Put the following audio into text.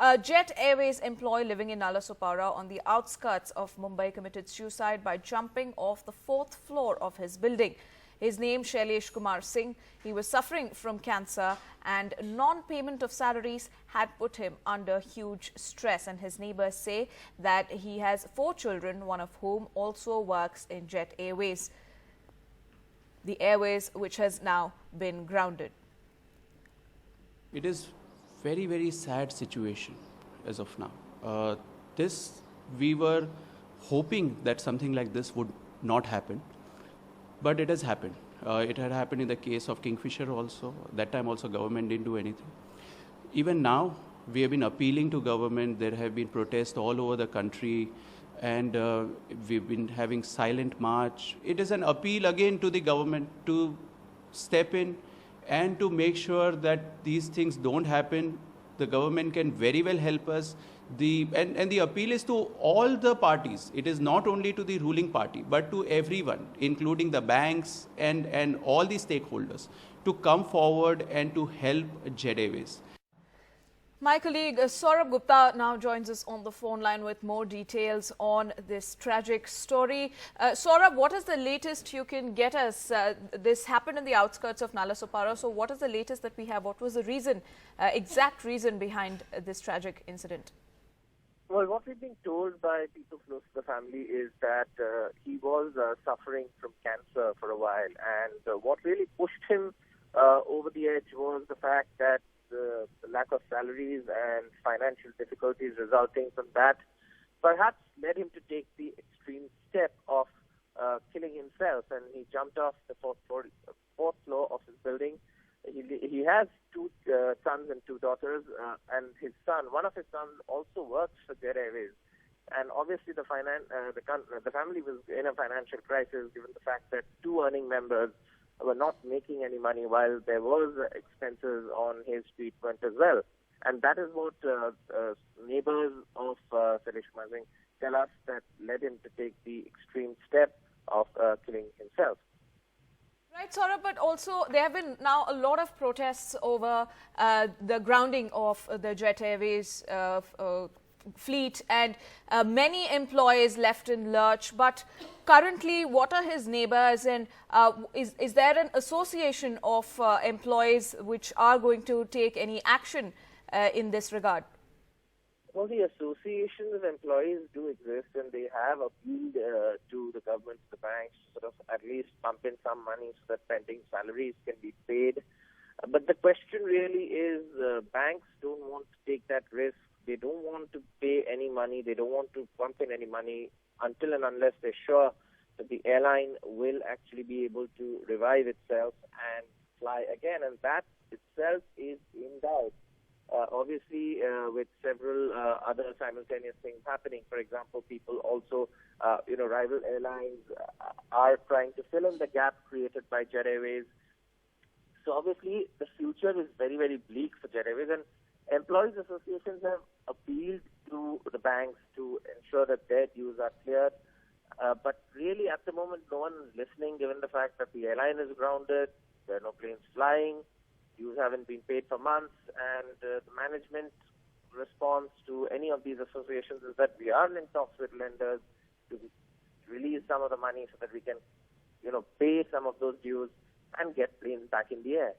A Jet Airways employee living in Nalasopara on the outskirts of Mumbai committed suicide by jumping off the 4th floor of his building. His name Shailesh Singh. He was suffering from cancer and non-payment of salaries had put him under huge stress. And his neighbors say that he has 4 children, one of whom also works in Jet Airways, the airways which has now been grounded. It is very, very sad situation as of now. We were hoping that something like this would not happen, but it has happened. It had happened in the case of Kingfisher also. That time also government didn't do anything. Even now, we have been appealing to government. There have been protests all over the country, and we've been having silent march. It is an appeal again to the government to step in and to make sure that these things don't happen. The government can very well help us. And the appeal is to all the parties. It is not only to the ruling party, but to everyone, including the banks and all the stakeholders, to come forward and to help Jet Airways. My colleague Saurabh Gupta now joins us on the phone line with more details on this tragic story. Saurabh, what is the latest you can get us? This happened in the outskirts of Nalasopara. So what is the latest that we have? What was the reason, exact reason behind this tragic incident? Well, what we've been told by people close to the family is that he was suffering from cancer for a while. And what really pushed him over the edge was the fact that the lack of salaries and financial difficulties resulting from that perhaps led him to take the extreme step of killing himself, and he jumped off the 4th floor of his building. He has 2 sons and 2 daughters, and one of his sons also works for Jet Airways. And obviously the family was in a financial crisis given the fact that 2 earning members were not making any money, while there was expenses on his treatment as well. And that is what neighbors of Shailesh Singh tell us that led him to take the extreme step of killing himself. Right, Saurabh, but also there have been now a lot of protests over the grounding of the Jet Airways fleet, and many employees left in lurch. But currently, what are his neighbors, and is there an association of employees which are going to take any action in this regard? Well, the associations of employees do exist, and they have appealed to the government, the banks, to sort of at least pump in some money so that pending salaries can be paid. But the question really is, banks don't want to take that risk. They don't want to pay any money. They don't want to pump in any money until and unless they're sure that the airline will actually be able to revive itself and fly again. And that itself is in doubt. Obviously, with several other simultaneous things happening. For example, people also, rival airlines are trying to fill in the gap created by Jet Airways. So obviously, the future is very, very bleak for Jet Airways, and employees associations have appealed to the banks to ensure that their dues are cleared. But really, at the moment, no one is listening, given the fact that the airline is grounded, there are no planes flying, dues haven't been paid for months, and the management response to any of these associations is that we are in talks with lenders to release some of the money so that we can, pay some of those dues and get planes back in the air.